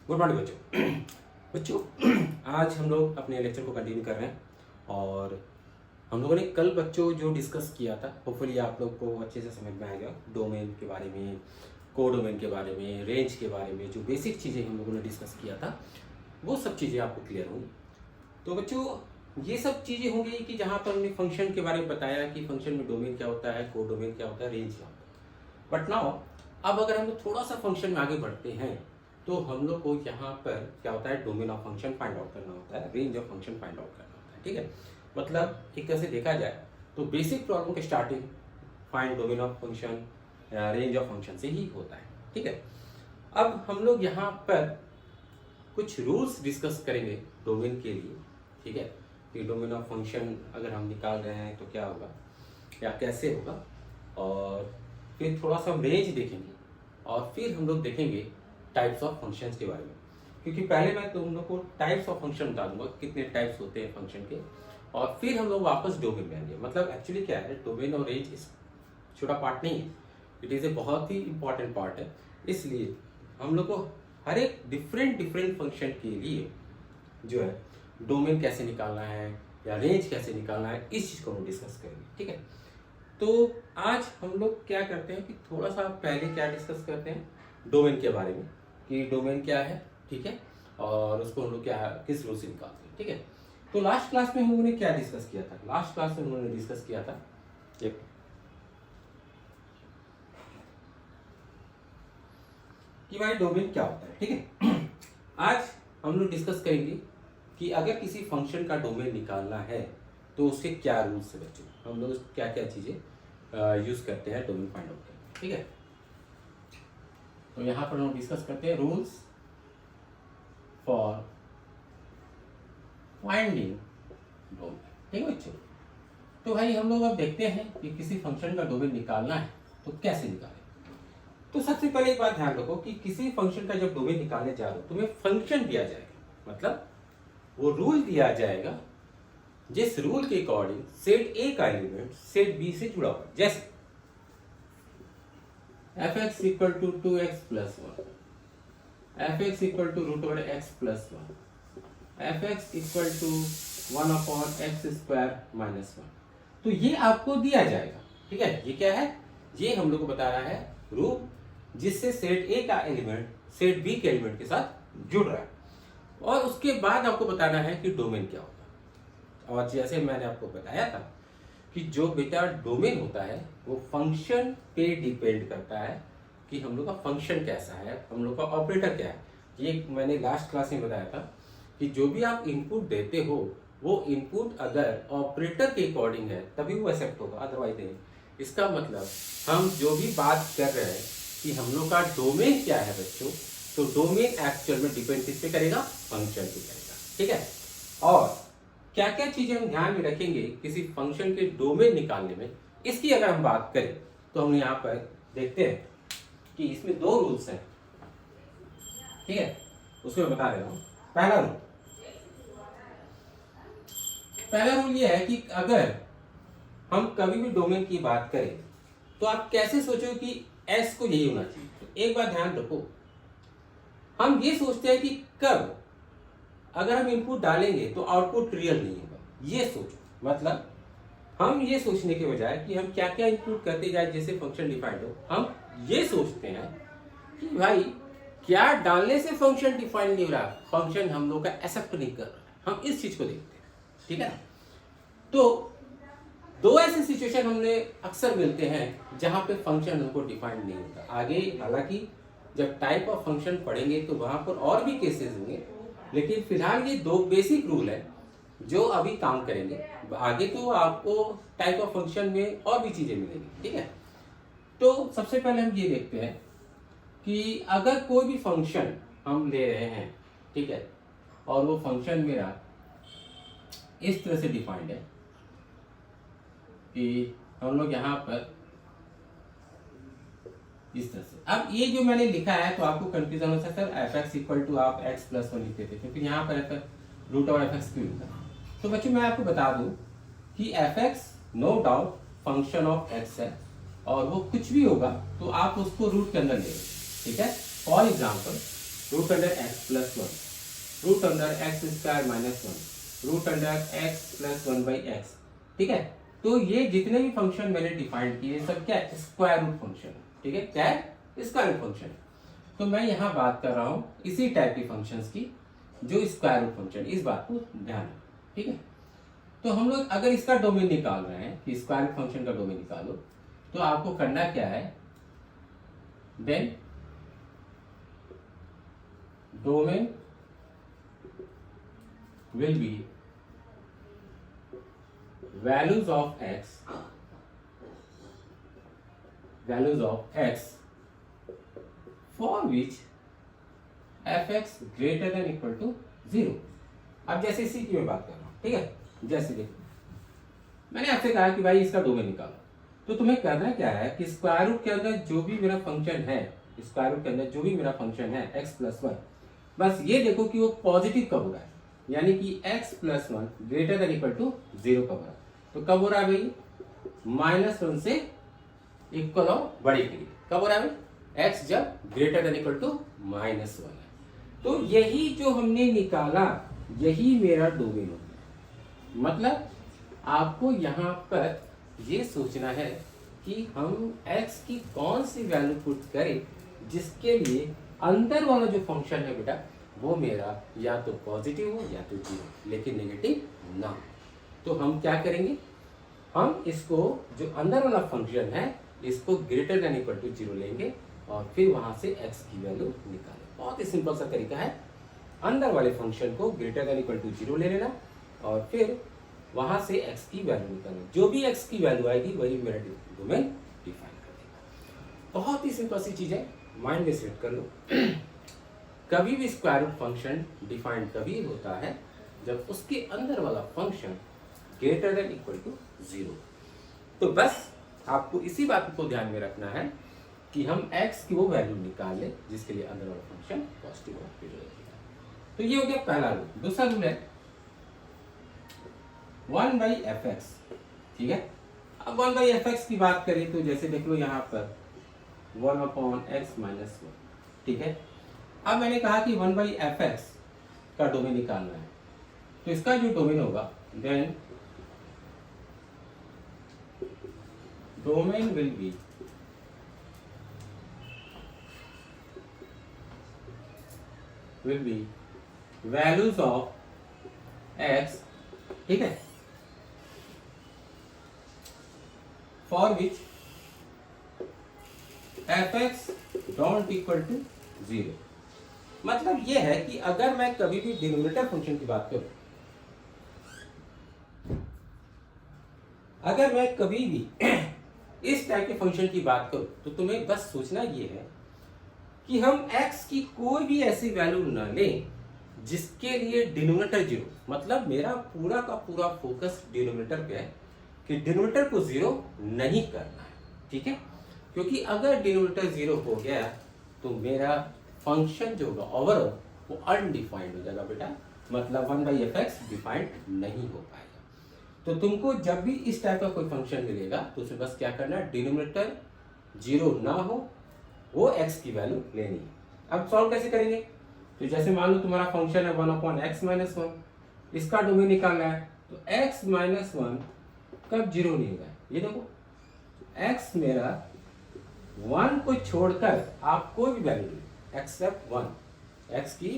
Good morning बच्चों। बच्चों, आज हम लोग अपने लेक्चर को कंटिन्यू कर रहे हैं और हम लोगों ने कल बच्चों जो डिस्कस किया था, होपफुली आप लोग को अच्छे से समझ में आएगा। डोमेन के बारे में, कोडोमेन के बारे में, रेंज के बारे में, जो बेसिक चीज़ें हम लोगों ने डिस्कस किया था वो सब चीज़ें आपको क्लियर होंगी। तो बच्चों, ये सब चीज़ें होंगी कि जहाँ पर हमने फंक्शन के बारे में बताया कि फंक्शन में डोमेन क्या होता है, कोडोमेन क्या होता है, रेंज क्या होता है। बट नाउ अब अगर हम लोग थोड़ा सा फंक्शन में आगे बढ़ते हैं तो हम लोग को यहाँ पर क्या होता है, domain of function find out करना होता है, range of function find out करना होता है। ठीक है, मतलब एक तरह से देखा जाए तो बेसिक प्रॉब्लम के starting find domain of function, range of function से ही होता है। ठीक है, अब हम लोग यहाँ पर कुछ रूल्स डिस्कस करेंगे डोमेन के लिए। ठीक है, कि डोमेन ऑफ फंक्शन अगर हम निकाल रहे हैं तो क्या होगा या कैसे होगा, और फिर थोड़ा सा हम रेंज देखेंगे और फिर हम लोग देखेंगे टाइप्स ऑफ फंक्शंस के बारे में। क्योंकि पहले मैं तुम लोग को टाइप्स ऑफ फंक्शन बता दूंगा, कितने टाइप्स होते हैं फंक्शन के, और फिर हम लोग वापस डोमेन में आएंगे। मतलब एक्चुअली क्या है, डोमेन और रेंज इस छोटा पार्ट नहीं है, इट इज़ ए बहुत ही इंपॉर्टेंट पार्ट है। इसलिए हम लोग को हर एक डिफरेंट डिफरेंट फंक्शन के लिए जो है डोमेन कैसे निकालना है या रेंज कैसे निकालना है, इस चीज़ को हम डिस्कस करेंगे। ठीक है, तो आज हम लोग क्या करते हैं कि थोड़ा सा पहले क्या डिस्कस करते हैं डोमेन के बारे में, कि डोमेन क्या है। ठीक है, और उसको हम लोग क्या किस रूल से निकालते हैं। ठीक है, तो लास्ट क्लास में हम लोगों ने क्या डिस्कस किया था, लास्ट क्लास में हम लोगों ने डिस्कस किया था कि भाई डोमेन क्या होता है। ठीक है, आज हम लोग डिस्कस करेंगे कि अगर किसी फंक्शन का डोमेन निकालना है तो उसके क्या रूल्स है बच्चों, हम लोग क्या क्या चीज़ें यूज करते हैं डोमेन फाइंड आउट करने में। ठीक है, तो यहाँ पर हम डिस्कस करते हैं रूल्स फॉर फाइंडिंग डोमेन। ठीक है बच्चों, तो भाई हम लोग अब देखते हैं कि किसी फंक्शन का डोमेन निकालना है तो कैसे निकालें। तो सबसे पहले एक बात ध्यान रखो कि किसी फंक्शन का जब डोमेन निकालने जा रहे हो तुम्हें फंक्शन दिया जाएगा, मतलब वो रूल दिया जाएगा जिस रूल के अकॉर्डिंग सेट ए का एलिमेंट सेट बी से जुड़ा हुआ है। जैसे fx equal to 2x plus 1, fx equal to root over X plus 1, fx equal to 1 upon X square minus 1। तो ये आपको दिया जाएगा। ठीक है, ये क्या है, ये हम लोग को बता रहा है रूल जिससे सेट ए का एलिमेंट सेट बी के एलिमेंट के साथ जुड़ रहा है, और उसके बाद आपको बताना है कि डोमेन क्या होता है। और जैसे मैंने आपको बताया था कि जो बेटा डोमेन होता है वो फंक्शन पे डिपेंड करता है कि हम लोग का फंक्शन कैसा है, हम लोग का ऑपरेटर क्या है। ये मैंने लास्ट क्लास में बताया था कि जो भी आप इनपुट देते हो वो इनपुट अगर ऑपरेटर के अकॉर्डिंग है तभी वो एक्सेप्ट होगा, अदरवाइज नहीं। इसका मतलब हम जो भी बात कर रहे हैं कि हम लोग का डोमेन क्या है बच्चों, तो डोमेन एक्चुअल में डिपेंड किस पे करेगा, फंक्शन पे करेगा। ठीक है, और क्या क्या चीजें हम ध्यान में रखेंगे किसी फंक्शन के डोमेन निकालने में, इसकी अगर हम बात करें तो हम यहाँ पर देखते हैं कि इसमें दो रूल्स हैं। ठीक है, उसको मैं बता रहा हूँ। पहला रूल ये है कि अगर हम कभी भी डोमेन की बात करें तो आप कैसे सोचो कि एस को यही होना चाहिए। तो एक बात ध्यान रखो, हम ये सोचते हैं कि कब अगर हम इनपुट डालेंगे तो आउटपुट रियल नहीं होगा, ये सोचो। मतलब हम ये सोचने के बजाय कि हम क्या क्या इनपुट करते जाए जैसे फंक्शन डिफाइंड हो, हम ये सोचते हैं कि भाई क्या डालने से फंक्शन डिफाइंड नहीं हो रहा, फंक्शन हम लोग का एक्सेप्ट नहीं कर रहा, हम इस चीज को देखते हैं। ठीक है, तो दो ऐसे सिचुएशन हमने अक्सर मिलते हैं जहां पे फंक्शन हमको डिफाइंड नहीं होता। आगे हालांकि जब टाइप ऑफ फंक्शन पढ़ेंगे तो वहां पर और भी केसेस होंगे, लेकिन फिलहाल ये दो बेसिक रूल है जो अभी काम करेंगे। आगे तो आपको टाइप ऑफ फंक्शन में और भी चीजें मिलेंगी। ठीक है, तो सबसे पहले हम ये देखते हैं कि अगर कोई भी फंक्शन हम ले रहे हैं, ठीक है, और वो फंक्शन मेरा इस तरह से डिफाइंड है कि हम लोग यहाँ पर इस तरह से, अब ये जो मैंने लिखा है तो आपको कंफ्यूजन हो सकता है, एफ एक्स इक्वल टू आप एक्स प्लस 1 लिखते थे क्योंकि यहाँ पर एफ रूट और एफ एक्स क्यों लिखा। तो बच्चों मैं आपको बता दूं कि F X no doubt function of X है, और वो कुछ भी होगा तो आप उसको रूट के अंदर ले। ठीक है, for example root under X plus one, root under X square minus one, root under X plus one by X. ठीक है, तो ये जितने भी फंक्शन मैंने डिफाइन किए सब क्या है, स्क्वायर रूट फंक्शन है। ठीक है, क्या है, स्क्वायर रूट फंक्शन है। तो मैं यहाँ बात कर रहा हूँ इसी टाइप की फंक्शंस की जो स्क्वायर रूट फंक्शन, इस बात को ध्यान रखें। ठीक है, तो हम लोग अगर इसका डोमेन निकाल रहे हैं कि स्क्वायर रूट फंक्शन का डोमेन निकालो, तो आपको करना क्या है, then domain will be values of x for which f(x) greater than equal to 0। अब जैसे इसी की मैं बात कर रहा हूं, ठीक है, जैसे देखो मैंने आपसे कहा कि भाई इसका डोमेन निकालो, तो तुम्हें करना क्या है कि स्क्वायर रूट के अंदर जो भी मेरा फंक्शन है, स्क्वायर रूट के अंदर जो भी मेरा फंक्शन है x प्लस वन, बस ये देखो कि वो पॉजिटिव कब हो रहा है, यानी कि x plus one greater than equal to 0 कब हो रहा है। तो कब हो रहा है भाई, माइनस वन से इक्वल और बड़े के लिए कब हो रहा है भाई, x जब greater than equal to minus one है। तो यही जो हमने निकाला यही मेरा डोमेन हो गया। मतलब आपको यहाँ पर ये सोचना है कि हम x की कौन सी वैल्यू पुट करें जिसके लिए अंदर वाला जो फंक्शन है बेटा वो मेरा या तो पॉजिटिव हो या तो जीरो, लेकिन नेगेटिव ना हो। तो हम क्या करेंगे, हम इसको जो अंदर वाला फंक्शन है इसको greater than equal to zero लेंगे और फिर वहां से x की वैल्यू निकालें। बहुत ही सिंपल सा तरीका है, अंदर वाले फंक्शन को greater than equal to zero ले लेना और फिर वहां से x की वैल्यू निकालना। जो भी x की वैल्यू आएगी वही मेरा डोमेन डिफाइन कर देगा। बहुत ही सिंपल सी चीज है, माइंड में सेट कर लो। कभी भी स्क्वायर रूट फंक्शन डिफाइंड कभी होता है जब उसके अंदर वाला function greater than equal to zero. तो बस आपको इसी बात को ध्यान में रखना है कि हम x की वो वैल्यू निकाल लें जिसके लिए अंदर वाला फंक्शन पॉजिटिव हो। तो ये हो गया पहला रूल। दूसरा रूल है 1/fx। ठीक है, अब 1/fx की बात करें तो जैसे देख लो यहाँ पर 1/x माइनस वन। ठीक है, अब मैंने कहा कि 1/fx का डोमेन निकालना है, तो इसका जो डोमेन होगा then domain will be values of x, ठीक है, for which fx don't equal to zero. मतलब यह है कि अगर मैं कभी भी डिनोमिनेटर फंक्शन की बात करूं, अगर मैं कभी भी इस टाइप के फंक्शन की बात करूं तो तुम्हें बस सोचना यह है कि हम x की कोई भी ऐसी वैल्यू न लें जिसके लिए डिनोमिनेटर जीरो, मतलब मेरा पूरा का पूरा फोकस डिनोमिनेटर पे है कि डिनोमिनेटर को जीरो नहीं करना है। ठीक है, क्योंकि अगर डिनोमिनेटर जीरो हो गया तो मेरा फंक्शन जो होगा ओवरऑल वो अनडिफाइंड हो जाएगा बेटा, मतलब 1/fx डिफाइंड नहीं हो पाएगा। तो तुमको जब भी इस टाइप का कोई फंक्शन मिलेगा तो उसमें बस क्या करना है, डिनोमिनेटर जीरो ना हो वो x की वैल्यू लेनी है। अब सॉल्व कैसे करेंगे, तो जैसे मान लो तुम्हारा फंक्शन है 1/x माइनस वन, इसका डोमेन निकालना है, तो x माइनस वन कब जीरो नहीं होगा, ये देखो x मेरा वन को छोड़कर आप कोई भी वैल्यू ले लो एक्सेप्ट वन, x की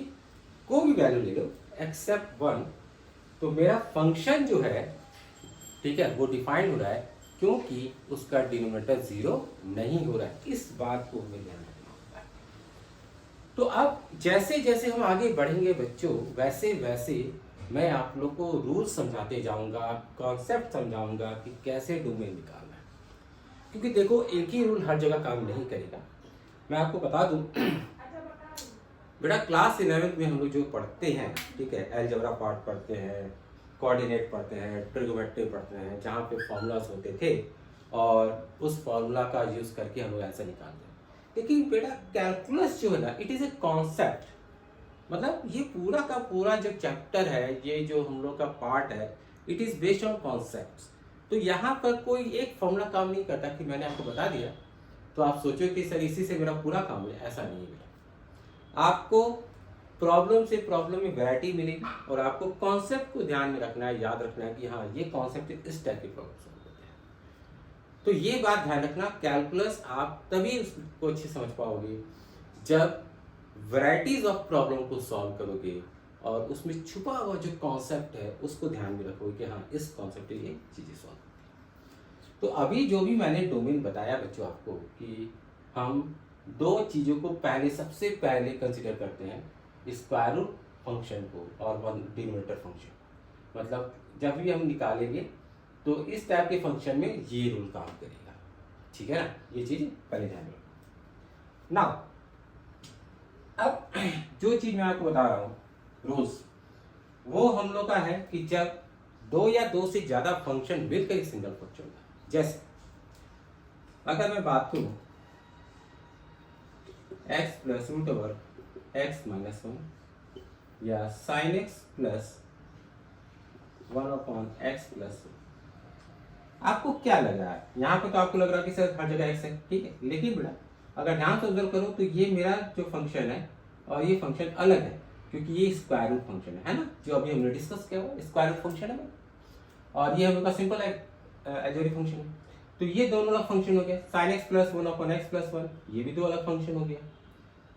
कोई भी वैल्यू ले लो एक्सेप्ट वन, तो मेरा फंक्शन जो है, ठीक है, वो डिफाइन हो रहा है क्योंकि उसका डिनोमिनेटर जीरो नहीं हो रहा है। इस बात को हमें ध्यान रखना होता है। तो अब जैसे जैसे हम आगे बढ़ेंगे बच्चों, वैसे वैसे मैं आप लोग को रूल समझाते जाऊंगा, कॉन्सेप्ट समझाऊंगा कि कैसे डोमेन निकालना है, क्योंकि देखो एक ही रूल हर जगह काम नहीं करेगा। मैं आपको बता दूं बेटा, क्लास 11th में हम लोग जो पढ़ते हैं, ठीक है, अलजेब्रा पार्ट पढ़ते हैं, कोऑर्डिनेट पढ़ते हैं, ट्रिग्नोमेट्री पढ़ते हैं, जहाँ पे फॉर्मूलाज होते थे और उस फॉर्मूला का यूज करके हम लोग आंसर निकालते हैं। लेकिन बेटा कैलकुलस जो है ना, इट इज ए कॉन्सेप्ट, मतलब ये पूरा का पूरा जो चैप्टर है, ये जो हम लोग का पार्ट है, it is based on concepts. तो यहाँ पर कोई एक फॉर्मूला काम नहीं करता कि मैंने आपको बता दिया तो आप सोचो कि सर इसी से मेरा पूरा काम है, ऐसा नहीं है बेटा। आपको प्रॉब्लम से प्रॉब्लम में वैरायटी मिलेगी और आपको कॉन्सेप्ट को ध्यान में रखना है, याद रखना है कि हाँ ये कॉन्सेप्ट इस टाइप की प्रॉब्लम सॉल्व होते हैं। तो ये बात ध्यान रखना, कैलकुलस आप तभी उसको अच्छे समझ पाओगे जब वैरायटीज ऑफ प्रॉब्लम को सॉल्व करोगे और उसमें छुपा हुआ जो कॉन्सेप्ट है उसको ध्यान में रखोगे कि हाँ इस कॉन्सेप्ट से ये चीज़ें सॉल्व होती हैं। तो अभी जो भी मैंने डोमेन बताया बच्चों आपको कि हम दो चीज़ों को पहले सबसे पहले कंसिडर करते हैं, स्क्वायर रूट फंक्शन को और वन डिनोमिनेटर फंक्शन। मतलब जब भी हम निकालेंगे तो इस टाइप के फंक्शन में ये रूल काम करेगा, ठीक है ना, ये चीज़ पहले ध्यान रखो। नाउ अब जो चीज़ मैं आपको बता रहा हूँ रोज, वो हम लोग का है कि जब दो या दो से ज्यादा फंक्शन मिलकर एक सिंगल फंक्शन होगा। जैसे अगर मैं बात करूं x plus root over x minus one या sine x plus one upon x plus, आपको क्या लग रहा है? यहाँ पे तो आपको लग रहा है कि सर हर जगह x है, ठीक है, लेकिन बेटा अगर ध्यान से ऑब्जर्व करो तो ये मेरा जो फंक्शन है और ये फंक्शन अलग है, क्योंकि ये स्क्वायर रूट फंक्शन है ना, जो अभी हमने डिस्कस किया हुआ स्क्वायर रूट फंक्शन है, और ये हम लोग का सिंपल एल्जेब्रिक फंक्शन है। तो ये दोनों अलग फंक्शन हो गया, sine x plus one upon x plus one, ये भी दो अलग फंक्शन हो गया।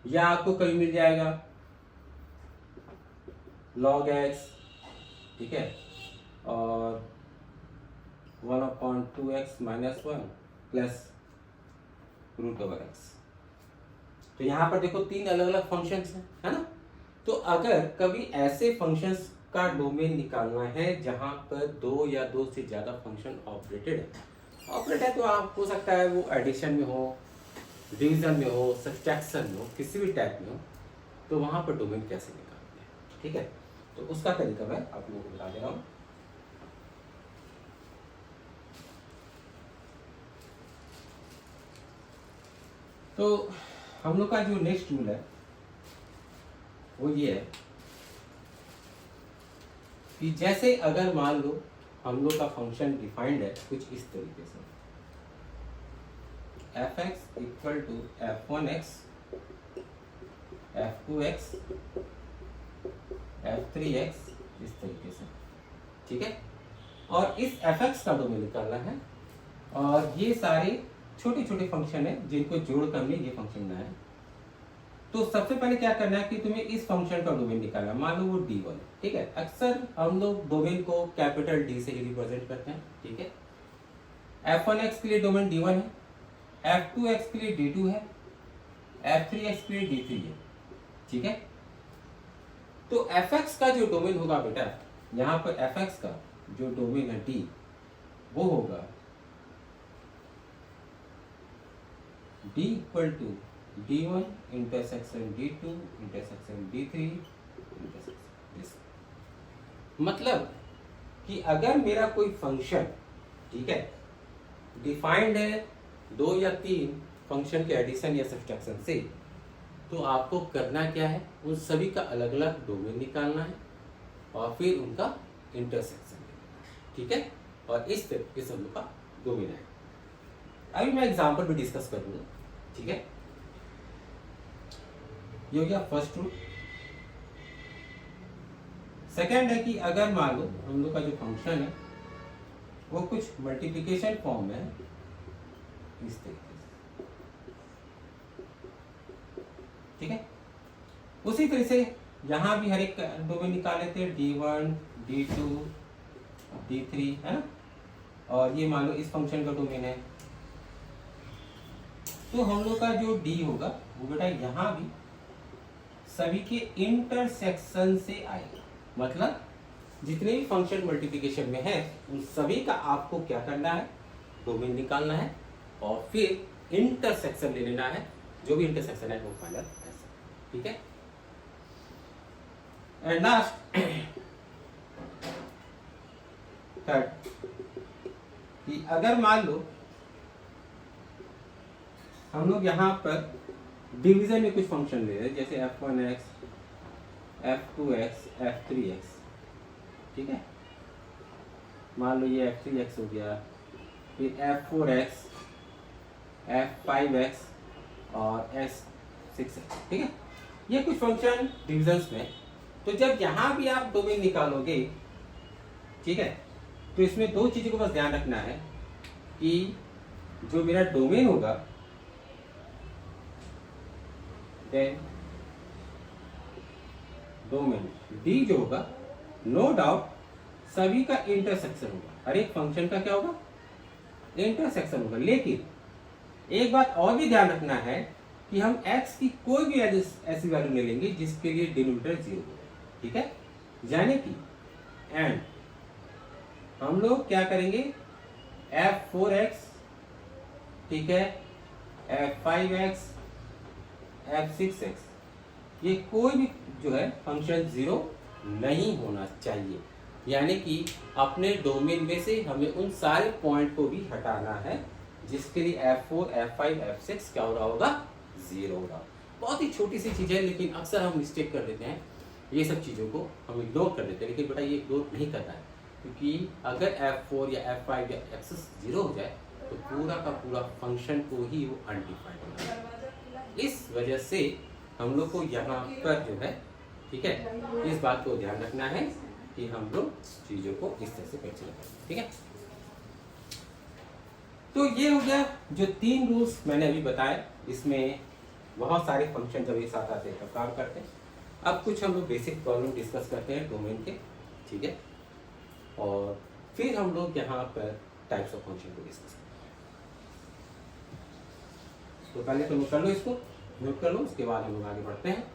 या आपको कभी मिल जाएगा लॉग एक्स, ठीक है, और one upon two X minus one plus root over X. तो यहाँ पर देखो तीन अलग अलग फंक्शंस हैं, है ना। तो अगर कभी ऐसे फंक्शंस का डोमेन निकालना है जहां पर दो या दो से ज्यादा फंक्शन ऑपरेटेड है तो आप हो सकता है वो एडिशन में हो, डिवीजन में हो, सब्ट्रैक्शन में हो, किसी भी टाइप में हो, तो वहां पर डोमेन कैसे निकालते हैं, ठीक है। तो उसका तरीका मैं आप लोगों को बता दे रहा हूँ। तो हम लोग का जो नेक्स्ट रूल है वो ये है कि जैसे अगर मान लो हम लोग का फंक्शन डिफाइंड है कुछ इस तरीके से, f(x) equal to f(1x), f(2x), f(3x) इस तरीके से, ठीक है। और इस f(x) का डोमेन निकालना है और ये सारे छोटे छोटे फंक्शन है जिनको जोड़कर हमने ये फंक्शन बनाया है। तो सबसे पहले क्या करना है कि तुम्हें इस फंक्शन का डोमेन निकालना है। मान लो वो D1 है, ठीक है। अक्सर हम लोग डोमेन को कैपिटल D से ही रिप्रेजेंट करते हैं, ठीक है। f(1x) के लिए डोमेन D1 है, f(2x) के लिए D2 है, f(3x) के लिए D3 है, ठीक है। तो f(x) का जो डोमेन होगा बेटा, यहाँ पर f(x) का जो डोमेन है D, वो होगा D equal to D1 intersection D2 intersection D3 intersection D। मतलब कि अगर मेरा कोई फंक्शन, ठीक है, डिफाइंड है दो या तीन फंक्शन के एडिशन या सब्ट्रैक्शन से, तो आपको करना क्या है, उन सभी का अलग अलग डोमेन निकालना है और फिर उनका इंटरसेक्शन लेना है, ठीक है। और इस तरीके से हम लोग का डोमेन है। अभी मैं एग्जांपल भी डिस्कस करूंगा, ठीक है। ये हो गया फर्स्ट रूल। सेकेंड है कि अगर मान लो हम लोग का जो फंक्शन है वो कुछ मल्टीप्लिकेशन फॉर्म में है इस तरीके से, ठीक है। उसी तरह से यहां भी हर एक डोमेन निकाल लेते हैं, D1 D2 D3, है ना। और ये मान लो इस फंक्शन का डोमेन है, तो हम लोग का जो D होगा वो बेटा यहाँ भी सभी के इंटरसेक्शन से आएगा। मतलब जितने भी फंक्शन मल्टीप्लिकेशन में है उन सभी का आपको क्या करना है, डोमेन निकालना है और फिर इंटरसेक्शन ले लेना है, जो भी इंटरसेक्शन है वो फाइनल ऐसा, ठीक है। एंड लास्ट थर्ड कि अगर मान लो हम लोग यहाँ पर डिवीजन में कुछ फंक्शन ले रहे हैं, जैसे f(1x), f(2x), f(3x), ठीक है। मान लो ये f(3x) हो गया, फिर f(4x), f(5x) और s(6x), ठीक है। ये कुछ फंक्शन डिविजन्स में। तो जब यहाँ भी आप डोमेन निकालोगे, ठीक है, तो इसमें दो चीजों को बस ध्यान रखना है कि जो मेरा डोमेन होगा, देन डोमेन डी जो होगा, नो डाउट सभी का इंटरसेक्शन होगा। हर एक फंक्शन का क्या होगा? इंटरसेक्शन होगा। लेकिन एक बात और भी ध्यान रखना है कि हम x की कोई भी ऐसी वैल्यू ले लेंगे जिसके लिए डिनोमिनेटर 0 होगा, ठीक है। यानी कि एंड हम लोग क्या करेंगे, f4x, ठीक है, f5x, f6x, ये कोई भी जो है फंक्शन 0 नहीं होना चाहिए। यानी कि अपने डोमेन में से हमें उन सारे पॉइंट को भी हटाना है जिसके लिए f4, f5, f6 क्या हो रहा होगा? 0 हो रहा। बहुत ही छोटी सी चीज़ है, लेकिन अक्सर हम मिस्टेक कर देते हैं, ये सब चीज़ों को हम इग्नोर कर देते हैं। लेकिन बेटा ये इग्नोर नहीं करना है, क्योंकि अगर f4 या f5 या f6 0 हो जाए तो पूरा का पूरा फंक्शन को ही वो अनडिफाइंड होना है। इस वजह से हम लोग को यहाँ पर जो है, ठीक है, इस बात को ध्यान रखना है कि हम लोग चीज़ों को इस तरह से कैसे करें, ठीक है। तो ये हो गया जो 3 रूल्स मैंने अभी बताए। इसमें बहुत सारे फंक्शन जब एक साथ आते हैं तब काम करते हैं। अब कुछ हम लोग बेसिक प्रॉब्लम डिस्कस करते हैं डोमेन के, ठीक है, और फिर हम लोग यहाँ पर टाइप्स ऑफ फंक्शन को डिस्कस करते हैं। तो पहले तो नोट कर लो, इसको नोट कर लो, उसके बाद हम लोग आगे बढ़ते हैं।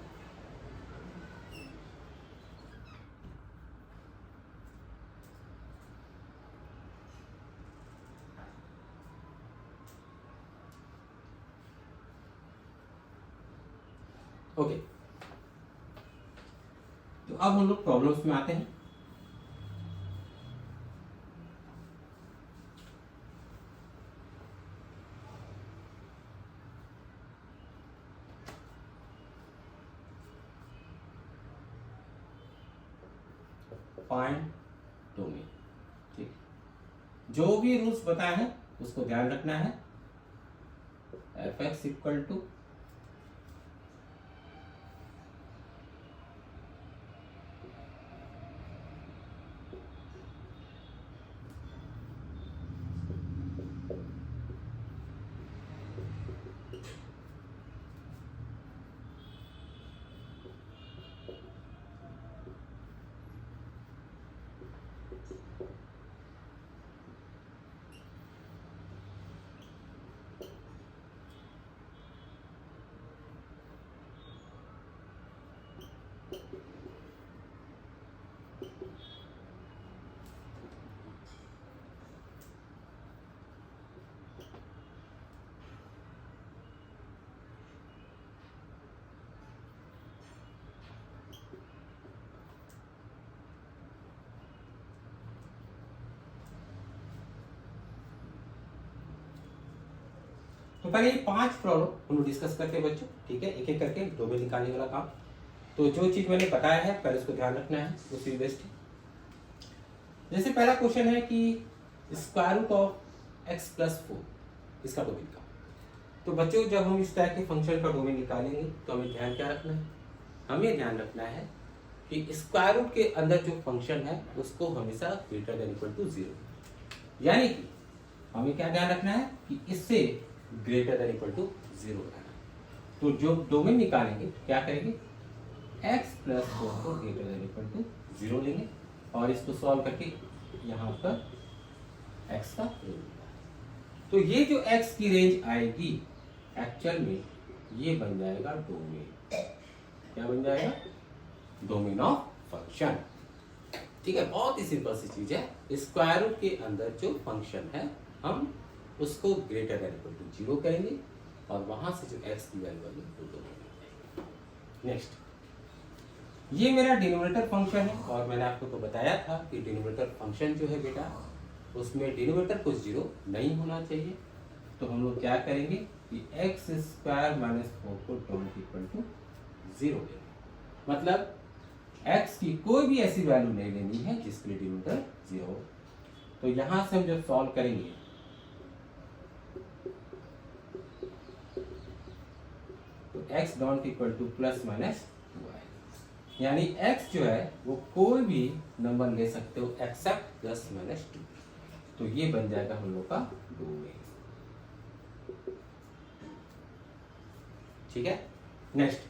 ओके, तो अब हम लोग प्रॉब्लम्स में आते हैं। फाइंड डोमेन, ठीक, जो भी रूल्स बताए हैं उसको ध्यान रखना है। f(x) इक्वल टू तो पहले ये 5 प्रॉब्लम हम लोग डिस्कस करते हैं बच्चों, ठीक है, एक एक करके डोमेन निकालने वाला काम। तो जो चीज मैंने बताया है पहले उसको ध्यान रखना है, उसी बेस्ट है। जैसे पहला क्वेश्चन है कि स्क्वायर रूट ऑफ x + 4, इसका डोमेन का। तो बच्चों जब हम इस तरह के फंक्शन का डोमेन निकालेंगे तो हमें ध्यान क्या रखना है? हमें ध्यान रखना है कि स्क्वायर रूट के अंदर जो फंक्शन है उसको हमेशा ग्रेटर देन इक्वल टू 0, यानी कि हमें क्या ध्यान रखना है कि इससे ग्रेटर देन इक्वल टू 0 रहना। तो जो डोमेन निकालेंगे क्या करेंगे, x + 4 को ग्रेटर देन इक्वल टू 0 लेंगे और इसको सॉल्व करके यहाँ पर x का रेंज। तो ये जो x की रेंज आएगी एक्चुअल में ये बन जाएगा डोमेन। क्या बन जाएगा? डोमेन ऑफ फंक्शन, ठीक है। बहुत ही सिंपल सी चीज है। स्क्वायर रूट के अंदर जो फंक्शन है हम उसको ग्रेटर देन इक्वल टू 0 करेंगे और वहां से जो x की वैल्यू आएगी वो डोमेन। नेक्स्ट, ये मेरा डिनोमिनेटर फंक्शन है और मैंने आपको तो बताया था कि डिनोमिनेटर फंक्शन जो है बेटा उसमें डिनोमिनेटर कुछ 0 नहीं होना चाहिए। तो हम लोग क्या करेंगे कि x² - 4 को डोमेन इक्वल टू 0 लेंगे। मतलब x की कोई भी ऐसी वैल्यू नहीं लेनी है जिसके लिए डिनोमिनेटर 0 हो। तो यहां से हम जब सॉल्व करेंगे तो x dot equal to plus minus 2 आएगा। यानी x जो है वो कोई भी नंबर ले सकते हो एक्सेप्ट प्लस माइनस 2। तो ये बन जाएगा हम लोग का डोमेन। ठीक है। नेक्स्ट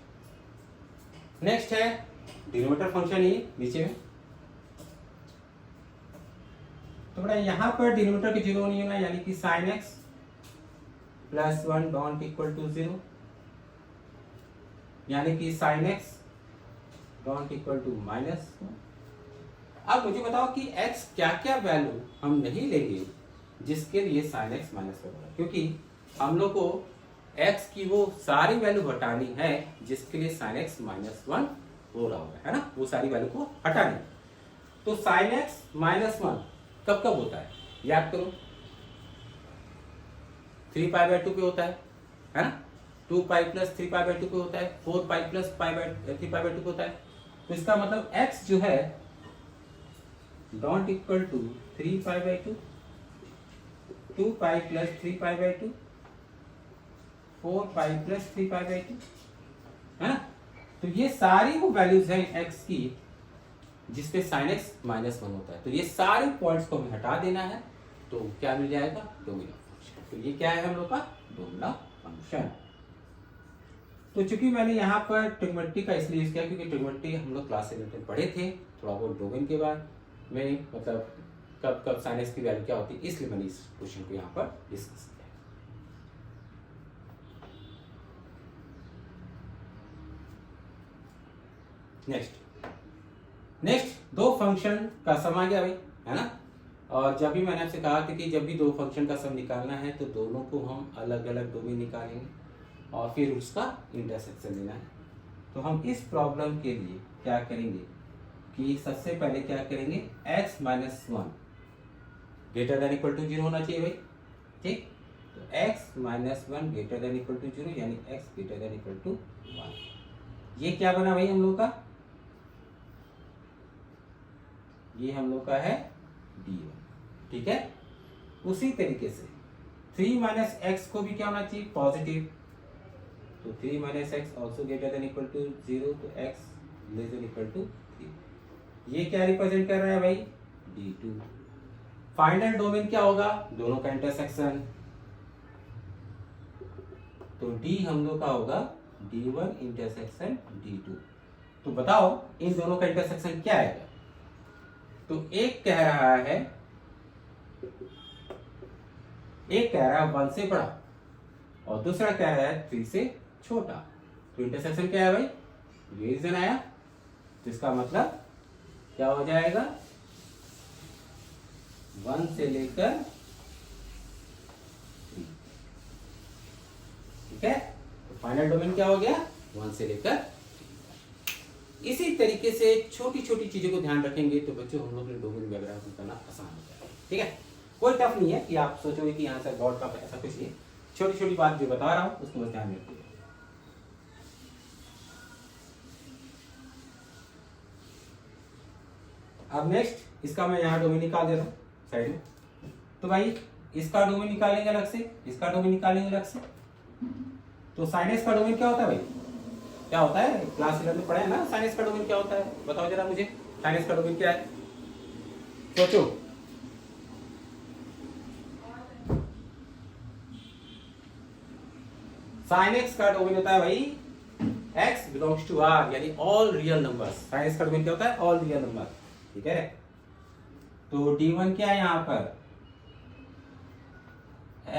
है डिनोमिनेटर फंक्शन ही नीचे में। तो बेटा यहां पर डिनोमिनेटर के जीरो नहीं होना, यानी कि sine x plus 1 dot equal to 0, यानी कि sine X dot equal to minus. अब मुझे बताओ कि x क्या क्या वैल्यू हम नहीं लेंगे जिसके लिए साइन एक्स माइनस होगा, क्योंकि हम लोग को x की वो सारी वैल्यू हटानी है जिसके लिए साइन एक्स माइनस 1 हो रहा होगा, है ना। वो सारी वैल्यू को हटानी। तो साइन एक्स माइनस 1 कब कब होता है याद करो, 3π/2 पे होता है ना। 2π प्लस 3π/2 पे होता है, 4π प्लस 3π/2 पे होता है। तो इसका मतलब x जो है dot equal to 3π/2, 2π plus 3π/2, 4π plus 3π/2, है ना। तो ये सारी वो वैल्यूज हैं x की जिसपे sin x माइनस 1 होता है। तो ये सारे पॉइंट्स को हमें हटा देना है, तो क्या मिल जाएगा, डोमिनल फंक्शन। तो ये क्या है हम लोग का डोमिनल फंक्शन। तो चूंकि मैंने यहाँ पर ट्रिग्नोमेट्री का इसलिए यूज किया क्योंकि ट्रिग्नोमेट्री हम लोग क्लास 11 में पढ़े थे, थोड़ा बहुत डोमेन के बाद में मतलब कब कब sin x की वैल्यू क्या होती है, इसलिए मैंने इस क्वेश्चन को यहाँ पर डिस्कस किया। नेक्स्ट दो फंक्शन का सम आ गया भाई, है ना। और जब भी मैंने आपसे कहा था कि जब भी दो फंक्शन का सम निकालना है तो दोनों को हम अलग अलग डोमेन निकालेंगे और फिर उसका इंटरसेक्शन लेना है। तो हम इस प्रॉब्लम के लिए क्या करेंगे कि सबसे पहले क्या करेंगे, x minus 1 greater than equal to 0 होना चाहिए भाई, ठीक। तो x minus 1 greater than equal to 0 यानी x greater than equal to 1। ये क्या बना भाई हम लोग का, ये हम लोग का है d1, ठीक है। उसी तरीके से 3 माइनस एक्स को भी क्या होना चाहिए, पॉजिटिव। तो 3 minus X also greater than equal to 0, तो x less than equal to 3। ये क्या रिप्रेजेंट कर रहा है भाई, d2। फाइनल डोमेन क्या होगा, दोनों का इंटरसेक्शन। तो d हम लोग का होगा d1 इंटरसेक्शन d2। तो बताओ इन दोनों का इंटरसेक्शन क्या आएगा। तो एक कह रहा है 1 से बड़ा और दूसरा कह रहा है 3 से छोटा। तो इंटरसेक्शन क्या है भाई, ये रीजन आया। तो इसका मतलब क्या हो जाएगा, 1 से लेकर 3, ठीक है। तो फाइनल डोमेन क्या हो गया, 1 से लेकर। इसी तरीके से छोटी छोटी चीजों को ध्यान रखेंगे तो बच्चों हम लोग ने डोमेन वगैरह करना आसान हो जाएगा, ठीक है। कोई टफ नहीं है कि आप सोचोगे कि यहाँ से बहुत टफ है, ऐसा कुछ नहीं। छोटी छोटी बात जो बता रहा हूँ उसको बस ध्यान रखिए। अब नेक्स्ट इसका मैं यहाँ डोमेन निकाल देता हूँ साइड में। तो भाई इसका डोमेन निकालेंगे अलग से, इसका डोमेन निकालेंगे अलग से। तो साइन एक्स का डोमेन क्या होता है भाई, क्या होता है, क्लास 11 में पढ़ा है ना साइन एक्स का डोमेन क्या होता है, बताओ जरा मुझे। साइन एक्स का डोमेन क्या है, सोचो। साइन एक्स का डोमेन होता है भाई x बिलोंग्स टू r, यानी all real numbers. Sine x का डोमेन क्या होता है, ऑल रियल नंबर, ठीक है। तो d1 क्या है यहाँ पर,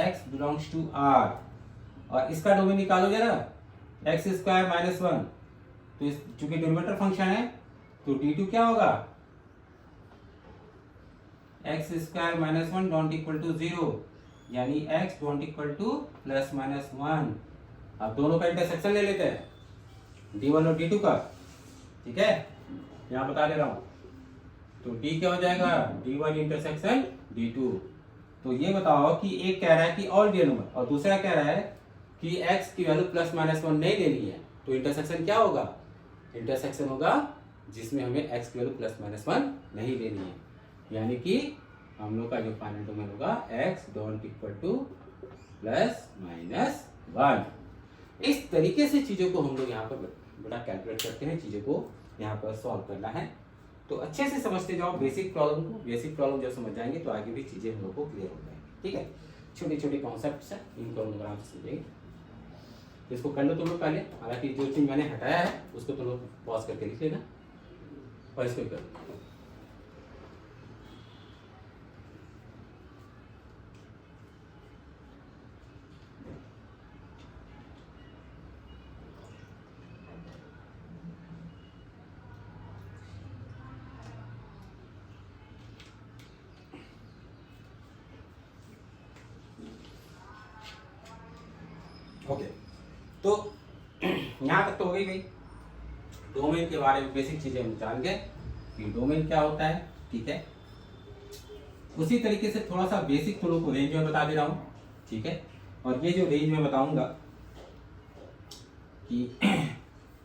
x बिलोंग्स टू r, और इसका डोमेन निकालो जरा, x स्क्वायर माइनस 1। तो चूंकि डिनोमिनेटर फंक्शन है तो d2 क्या होगा, x square minus 1 don't equal to 0, यानी x don't equal to plus minus 1। अब दोनों का इंटरसेक्शन ले लेते हैं, d1 और d2 का, ठीक है। यहां बता दे रहा हूं। तो d क्या हो जाएगा, d1 इंटरसेक्शन d2। तो ये बताओ कि एक कह रहा है कि ऑल रियल नंबर और दूसरा कह रहा है कि x की वैल्यू प्लस माइनस 1 नहीं लेनी है। तो इंटरसेक्शन क्या होगा, इंटरसेक्शन होगा जिसमें हमें x की वैल्यू प्लस माइनस 1 नहीं लेनी है, यानी कि हम लोग का जो फाइनल डोमेन होगा x don't equal to plus minus 1। इस तरीके से चीज़ों को हम लोग यहाँ पर बड़ा कैलकुलेट करते हैं, चीज़ों को यहाँ पर सॉल्व करना है। तो अच्छे से समझते जाओ बेसिक प्रॉब्लम को। बेसिक प्रॉब्लम जब समझ जाएंगे तो आगे भी चीज़ें हम लोग को क्लियर हो जाएंगी। ठीक है, छोटे छोटे कॉन्सेप्ट है, इनको हम लोग आराम से समझेंगे। तो इसको कर लो तुम लोग पहले, हालांकि जो चीज़ मैंने हटाया है उसको तुम लोग पॉज करके लिख लेना और इसको कर लो। ओके, तो यहाँ तक तो हो गई भाई। डोमेन के बारे में बेसिक चीजें हम जान गए कि डोमेन क्या होता है। ठीक है, उसी तरीके से थोड़ा सा बेसिक तुम लोग को रेंज में बता दे रहा हूँ। ठीक है, और ये जो रेंज में बताऊंगा कि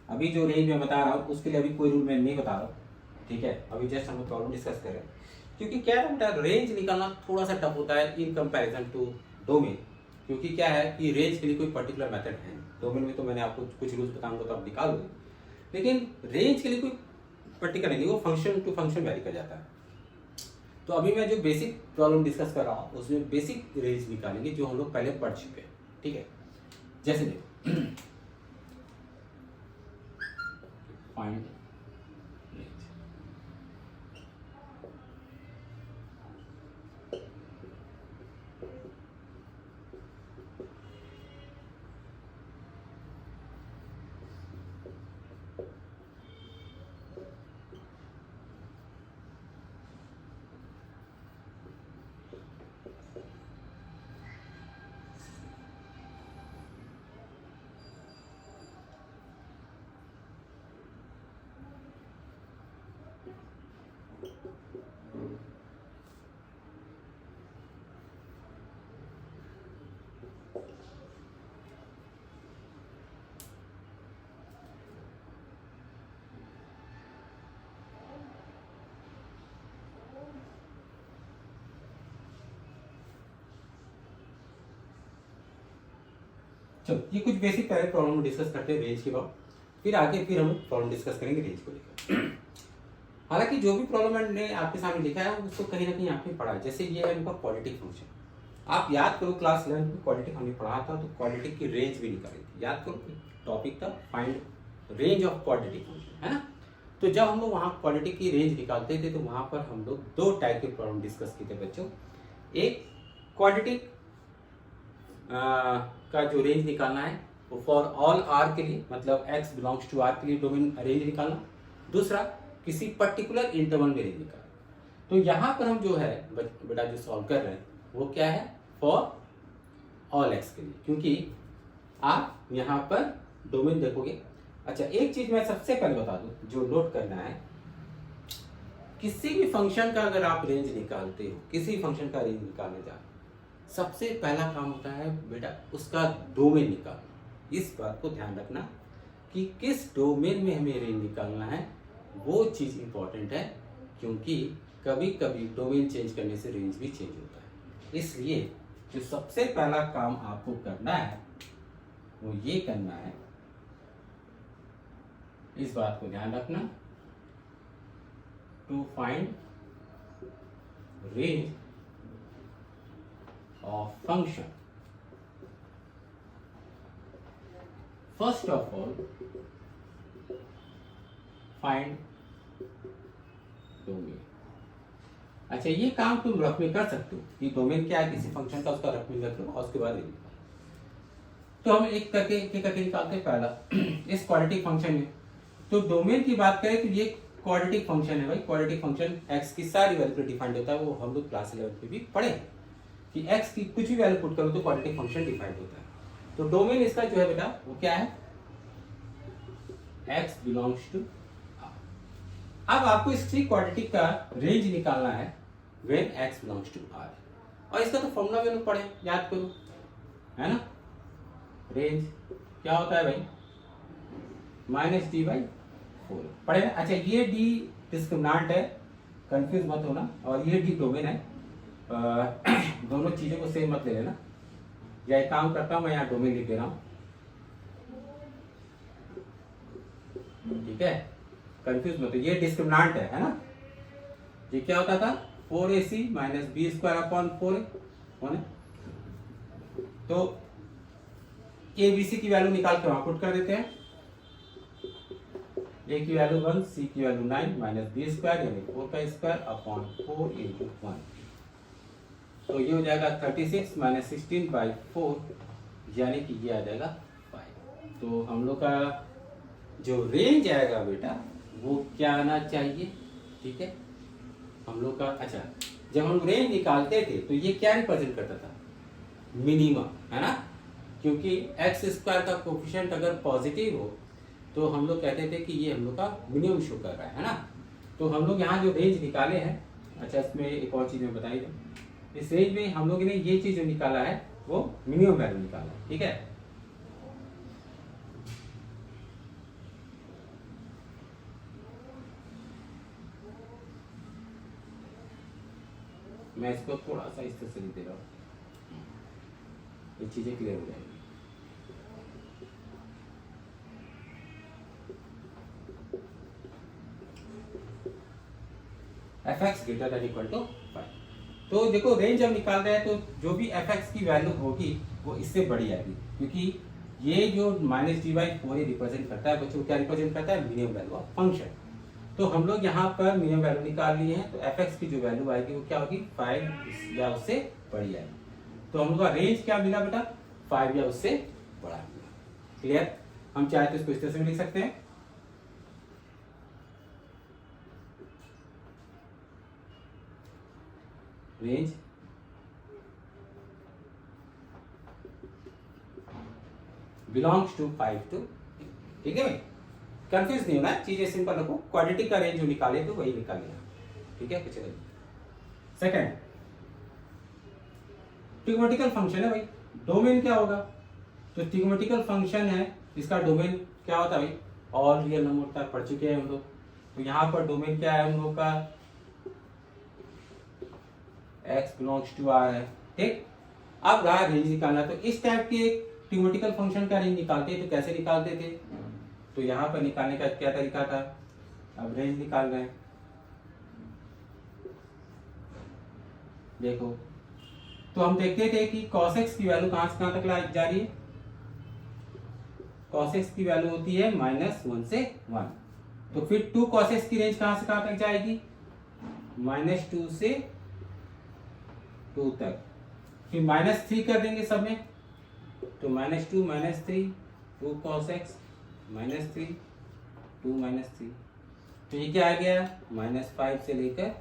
अभी जो रेंज में बता रहा हूँ उसके लिए अभी कोई रूल मैं नहीं बता रहा हूँ। ठीक है, अभी जस्ट हम प्रॉब्लम डिस्कस कर रहे हैं, क्योंकि क्या है बेटा, रेंज निकालना थोड़ा सा टफ होता है इन कंपैरिजन टू डोमेन। क्योंकि क्या है कि रेंज के लिए कोई पर्टिकुलर मेथड है, डोमेन में तो मैंने आपको कुछ रूल्स बताऊंगा तो आप निकालोगे, लेकिन रेंज के लिए कोई पर्टिकुलर नहीं, वो फंक्शन टू फंक्शन वैरी कर जाता है। तो अभी मैं जो बेसिक प्रॉब्लम डिस्कस कर रहा हूँ उसमें बेसिक रेंज निकालेंगे जो हम लोग पहले पढ़ चुके हैं। ठीक है, जैसे देखो फाइंड रेंज, चलो ये कुछ बेसिक पहले प्रॉब्लम डिस्कस करते हैं रेंज के बाद, फिर आगे फिर हम प्रॉब्लम डिस्कस करेंगे रेंज को लेकर। हालांकि जो भी प्रॉब्लम मैंने आपके सामने लिखा है उसको कहीं ना कहीं आपने पढ़ा है। जैसे ये है इनका क्वाड्रेटिक फंक्शन, आप याद करो क्लास 11 में क्वाड्रेटिक हमने पढ़ा था, तो क्वाड्रेटिक की रेंज भी निकाली थी। याद करो, टॉपिक था find range of quadratic function, है ना। तो जब हम लोग वहाँ क्वाड्रेटिक की रेंज निकालते थे तो वहाँ पर हम लोग दो टाइप के प्रॉब्लम डिस्कस किए थे बच्चों। एक क्वाड्रेटिक का जो रेंज निकालना है वो फॉर ऑल आर के लिए, मतलब x बिलोंग्स टू आर के लिए डोमेन रेंज निकालना। दूसरा किसी पर्टिकुलर इंटरवल में रेंज निकालना। तो यहाँ पर हम जो है बेटा जो सॉल्व कर रहे हैं वो क्या है, फॉर ऑल x के लिए, क्योंकि आप यहाँ पर डोमेन देखोगे। अच्छा, एक चीज मैं सबसे पहले बता दूं जो नोट करना है, किसी भी फंक्शन का अगर आप रेंज निकालते हो, किसी फंक्शन का रेंज निकालने जा, सबसे पहला काम होता है बेटा उसका डोमेन निकालना। इस बात को ध्यान रखना कि किस डोमेन में हमें रेंज निकालना है, वो चीज़ इंपॉर्टेंट है, क्योंकि कभी कभी डोमेन चेंज करने से रेंज भी चेंज होता है। इसलिए जो सबसे पहला काम आपको करना है वो ये करना है, इस बात को ध्यान रखना, to find range of function. First of all, find domain. अच्छा, ये काम तुम रफ में कर सकते हो कि डोमेन क्या है किसी फंक्शन का, उसका रफ में रख लो और उसके बाद रेंज। तो हम एक करके निकालते हैं। पहला इस क्वाड्रेटिक फंक्शन में, तो डोमेन की बात करें तो ये क्वाड्रेटिक फंक्शन है भाई। क्वाड्रेटिक फंक्शन x की सारी वैल्यू पर डिफाइंड होता है, वो हम लोग क्लास 11 पे भी पढ़े कि x की कुछ भी वैल्यू पुट करो तो क्वाड्रेटिक फंक्शन डिफाइंड होता है। तो डोमेन इसका जो है बेटा वो क्या है, x बिलोंग्स टू r। अब आपको इसकी क्वाड्रेटिक का रेंज निकालना है when x belongs to r, और इसका तो फॉर्मूला में लोग पढ़े, याद करो, है ना। रेंज क्या होता है भाई, -d/4 पढ़े ना। अच्छा, ये d डिस्क्रिमिनेंट है, कंफ्यूज मत होना, और ये d डोमेन है। दोनों चीजों को सेम मत ले लेना। या एक काम करता हूँ, मैं यहाँ डोमेन लिख दे रहा हूँ, ठीक है, कंफ्यूज मत हो, ये डिस्क्रिमिनेंट है ना। ये क्या होता था 4ac minus B square upon 4a, तो ए बी सी की वैल्यू निकाल के वहां पुट कर देते हैं। ए की वैल्यू 1, सी की वैल्यू 9 माइनस बी स्क्वायर यानी 4 का स्क्वायर अपॉन 4 इंटू 1, तो ये हो जाएगा 36 माइनस 16 बाई 4 यानी कि ये आ जाएगा 5। तो हम लोग का जो रेंज आएगा बेटा वो क्या आना चाहिए, ठीक है हम लोग का। अच्छा, जब हम रेंज निकालते थे तो ये क्या रिप्रेजेंट करता था, मिनिमम, है ना, क्योंकि एक्स स्क्वायर का कोफिशिएंट अगर पॉजिटिव हो तो हम लोग कहते थे कि ये हम लोग का मिनिमम शो कर रहा है ना। तो हम लोग यहाँ जो रेंज निकाले हैं, अच्छा इसमें एक और चीज़ मैं बताई दूँ, इस रेंज में हम लोग ने ये चीज़ जो निकाला है वो मिनिमम वैल्यू निकाला है, ठीक है। मैं इसको थोड़ा सा इस तरह से लिख दे रहा हूँ, ये चीज़ें क्लियर हो जाएंगी। F X greater than equal to 5। तो देखो रेंज जब निकाल रहे हैं तो जो भी एफ एक्स की वैल्यू होगी वो इससे बड़ी आएगी, क्योंकि ये जो माइनस डी बाई 4 रिप्रेजेंट करता है बच्चों, क्या रिप्रेजेंट करता है, मिनिमम वैल्यू ऑफ फंक्शन। तो हम लोग यहाँ पर मिनिमम वैल्यू निकाल लिए हैं, तो एफ एक्स की जो वैल्यू आएगी वो क्या होगी 5 या उससे बड़ी आएगी। तो हम लोग का रेंज क्या मिला बेटा, 5 या उससे बड़ा मिला। क्लियर, हम चाहे तो इसको इस तरह से भी लिख सकते हैं, रेंज बिलोंग्स टू 5 to, ठीक है भाई, कंफ्यूज नहीं होना, चीजें सिंपल रखो, क्वाड्रेटिक का रेंज जो निकाले तो वही निकालेगा, ठीक है। कुछ सेकंड ट्रिग्नोमेट्रिकल फंक्शन है भाई, डोमेन क्या होगा, तो ट्रिग्नोमेट्रिकल फंक्शन है इसका डोमेन क्या होता है भाई, ऑल रियल नंबर तक पढ़ चुके हैं हम लोग। तो यहाँ पर डोमेन क्या है हम लोग का, x बिलोंग्स टू r है, ठीक। अब रहा रेंज निकालना, तो इस टाइप के ट्रिग्नोमेट्रिकल फंक्शन का रेंज निकालते तो कैसे निकालते थे, तो यहाँ पर निकालने का क्या तरीका था, अब रेंज निकाल रहे हैं, देखो तो हम देखते थे कि cos x की वैल्यू कहां से कहां तक जा रही है, cos x की वैल्यू होती है -1 से 1, तो फिर 2 cos x की रेंज कहां से कहां तक जाएगी, -2 से 2 तक, फिर -3 कर देंगे सब में, तो -2 -3 2 cos x -3 2 -3, तो ये क्या आ गया -5 से लेकर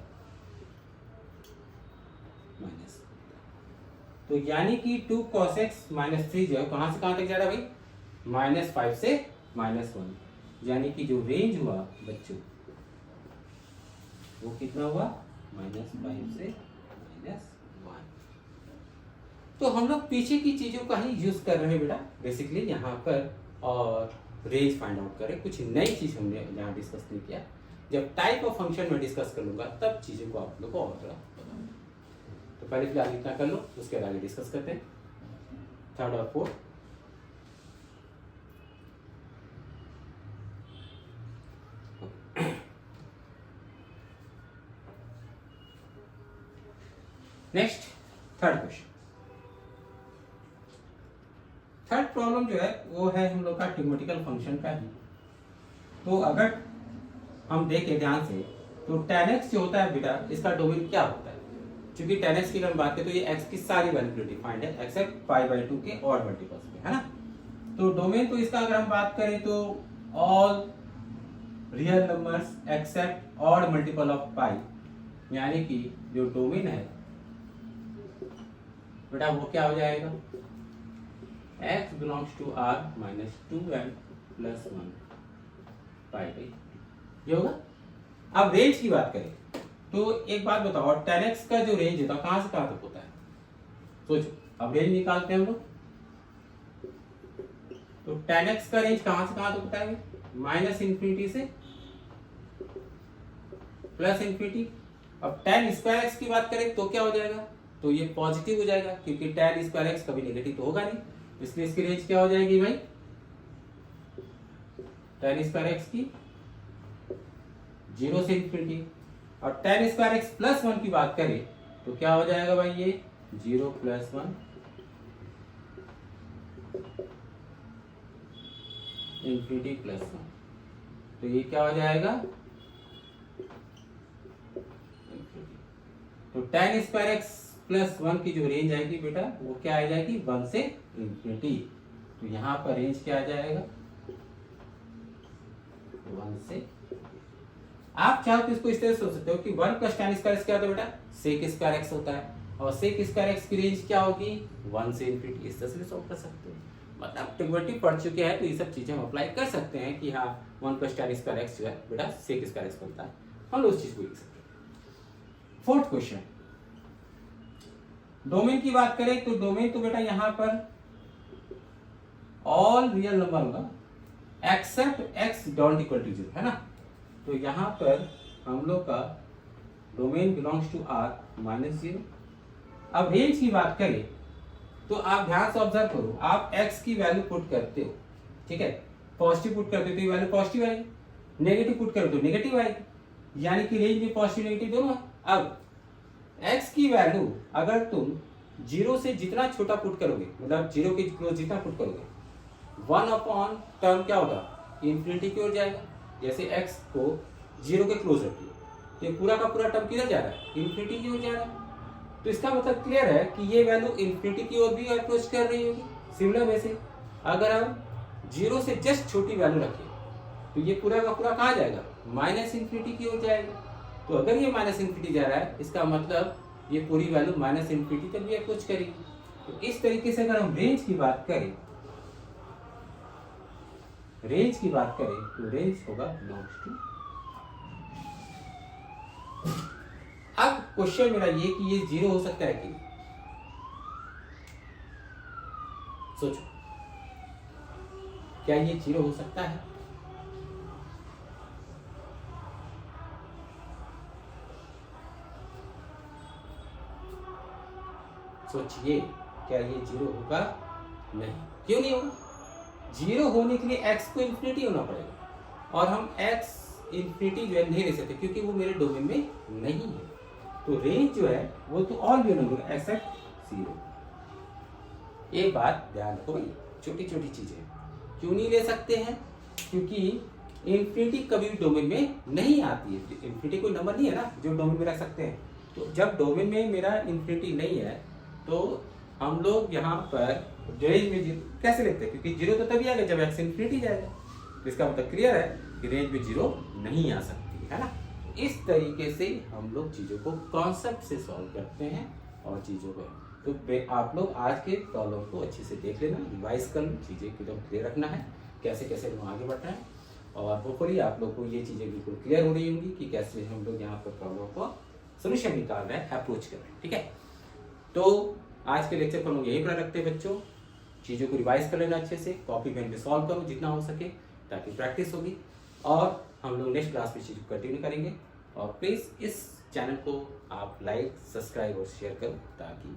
माइनस, तो यानी कि 2 cos x -3 जो है कहां से कहां तक जा रहा है भाई, -5 से -1, यानी कि जो रेंज हुआ बच्चों वो कितना हुआ, -5 से -1। तो हम लोग पीछे की चीजों का ही यूज कर रहे हैं बेटा बेसिकली यहाँ पर, और रेंज फाइंड आउट करें, कुछ नई चीज हमने यहाँ डिस्कस नहीं किया। जब टाइप ऑफ फंक्शन में डिस्कस कर लूंगा तब चीजों को आप लोग को और थोड़ा बताऊंगा। तो पहले फिलहाल इतना कर लो, उसके बाद आगे डिस्कस करते हैं थर्ड और fourth. Next third question, third problem जो है वो है हम लोग का ट्रिग्नोमेट्रिकल फंक्शन का ही। तो अगर हम देखें ध्यान से तो tan x जो होता है बेटा इसका डोमेन क्या होता है, क्योंकि tan x की अगर हम बात करें तो ये x की सारी वैल्यू डिफाइंड है एक्सेप्ट π/2 के और मल्टीपल्स में, है ना। तो डोमेन तो इसका अगर हम बात करें तो all real numbers except odd multiple of pi, यानी कि जो डोमेन है बेटा वो क्या हो जाएगा, x belongs to r -2n + 1 pi, ये होगा। अब रेंज की बात करें तो एक बात बताओ, tan x का जो रेंज होता है कहां से कहां तक होता है, सोचो। अब रेंज निकालते हैं हम लोग, तो tan x का रेंज कहां से कहां तक होता है, -∞ से +∞। अब tan स्क्वायर x की बात करें तो क्या हो जाएगा, तो ये पॉजिटिव हो जाएगा, क्योंकि tan स्क्वायर x कभी नेगेटिव तो होगा नहीं, इसलिए इसकी रेंज क्या हो जाएगी भाई tan स्क्वायर एक्स की 0 से इंफिनिटी, और tan स्क्वायर एक्स प्लस 1 की बात करें तो क्या हो जाएगा भाई, ये 0 प्लस 1 इंफिनिटी प्लस 1, तो ये क्या हो जाएगा, तो tan स्क्वायर एक्स प्लस 1 की जो रेंज आएगी बेटा वो क्या आ जाएगी, 1 से इंफिनिटी। तो यहां पर रेंज क्या आ जाएगा, 1 से। आप चाहो तो इसको इस तरह सोच सकते हो कि 1 प्लस tan स्क्वायर एक्स क्या होता है बेटा, सेक स्क्वायर एक्स होता है, और सेक स्क्वायर एक्स की रेंज क्या होगी, 1 से इंफिनिटी। इस तरह से सॉल्व कर सकते हो, मतलब ट्रिग्नोमेट्री पढ़ चुके हैं तो ये सब चीजें हम अप्लाई कर सकते हैं कि हाँ 1 प्लस tan स्क्वायर एक्स जो है बेटा सेक स्क्वायर एक्स बनता है, हम लोग उस चीज को लिख सकते हैं। फोर्थ क्वेश्चन, डोमेन की बात करें तो डोमेन तो बेटा यहां पर ऑल रियल नंबर होगा except X don't equal to 0, है ना। तो यहां पर हम लोग का domain belongs to R minus 0। अब रेंज की बात करें तो आप ध्यान से ऑब्जर्व करो, आप x की वैल्यू पुट करते हो, ठीक है, पॉजिटिव पुट करते हो तो ये वैल्यू पॉजिटिव आएगी, नेगेटिव पुट करो तो नेगेटिव आएगी, यानी कि रेंज में पॉजिटिव नेगेटिव दोनों है। अब x की वैल्यू अगर तुम 0 से जितना छोटा पुट करोगे, मतलब 0 के क्लोज जितना पुट करोगे, 1 अपॉन टर्म क्या होगा, इंफिनिटी की ओर जाएगा। जैसे x को 0 के क्लोज रखिए तो ये पूरा का पूरा टर्म किधर जा रहा है, इंफिनिटी की ओर जा रहा है। तो इसका मतलब क्लियर है कि ये वैल्यू इंफिनिटी की ओर भी अप्रोच कर रही होगी। सिमिलर वैसे अगर हम 0 से जस्ट छोटी वैल्यू रखें तो ये पूरा का पूरा कहाँ जाएगा, माइनस इंफिनिटी की ओर जाएगा। तो अगर ये माइनस इंफिनिटी जा रहा है इसका मतलब ये पूरी वैल्यू माइनस इंफिनिटी तक भी अप्रोच करेगी। तो इस तरीके से अगर हम रेंज की बात करें, तो रेंज होगा बिलोंग्स टू। अब क्वेश्चन मेरा ये कि ये 0 हो सकता है कि, सोचो क्या ये 0 हो सकता है, सोचिए क्या ये 0 होगा, नहीं, क्यों नहीं होगा, 0 होने के लिए x को इंफिनिटी होना पड़ेगा, और हम x इंफिनिटी जो है नहीं ले सकते क्योंकि वो मेरे डोमेन में नहीं है। तो रेंज जो है वो तो ऑल भी होगा एक्सेप्ट 0। एक बात ध्यान रखो भाई, छोटी छोटी चीजें क्यों नहीं ले सकते हैं, क्योंकि इंफिनिटी कभी भी डोमेन में नहीं आती है। इंफिनिटी कोई नंबर नहीं है ना जो डोमेन में रख सकते हैं। तो जब डोमेन में मेरा इंफिनिटी नहीं है तो हम लोग यहाँ पर रेंज में 0 कैसे लिखते हैं, क्योंकि 0 तो तभी आएगा जब x इंफिनिटी जाएगा। तो इसका मतलब क्लियर है कि रेंज में 0 नहीं आ सकती है ना। इस तरीके से हम लोग चीज़ों को कॉन्सेप्ट से सॉल्व करते हैं और चीज़ों को, तो आप लोग आज के प्रॉब्लम को अच्छे से देख लेना, रिवाइज कर लो, चीज़ें एकदम क्लियर रखना है कैसे कैसे हम आगे बढ़ रहे हैं, और होपफुली आप लोग को ये चीज़ें बिल्कुल क्लियर हो रही होंगी कि कैसे हम लोग यहाँ पर प्रॉब्लम को सोल्यूशन निकाल रहे हैं, अप्रोच कर रहे हैं। ठीक है, तो आज के लेक्चर को हम लोग यही प्लान रखते हैं बच्चों, चीज़ों को रिवाइज कर लेना अच्छे से, कॉपी पेन पे सॉल्व करो जितना हो सके ताकि प्रैक्टिस होगी, और हम लोग नेक्स्ट क्लास में चीज़ को कंटिन्यू करेंगे। और प्लीज़ इस चैनल को आप लाइक, सब्सक्राइब और शेयर करो ताकि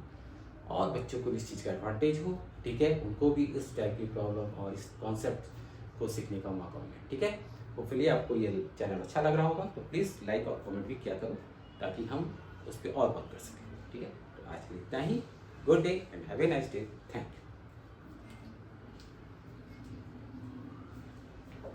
और बच्चों को इस चीज़ का एडवांटेज हो, ठीक है, उनको भी इस टाइप की प्रॉब्लम और इस कॉन्सेप्ट को सीखने का मौका मिले। ठीक है, होपफुली आपको ये चैनल अच्छा लग रहा होगा, तो प्लीज़ लाइक और कमेंट भी किया करो ताकि हम उस पर और बात कर सकें। ठीक है, तो आज के लिए इतना ही। Good day and have a nice day, thank you.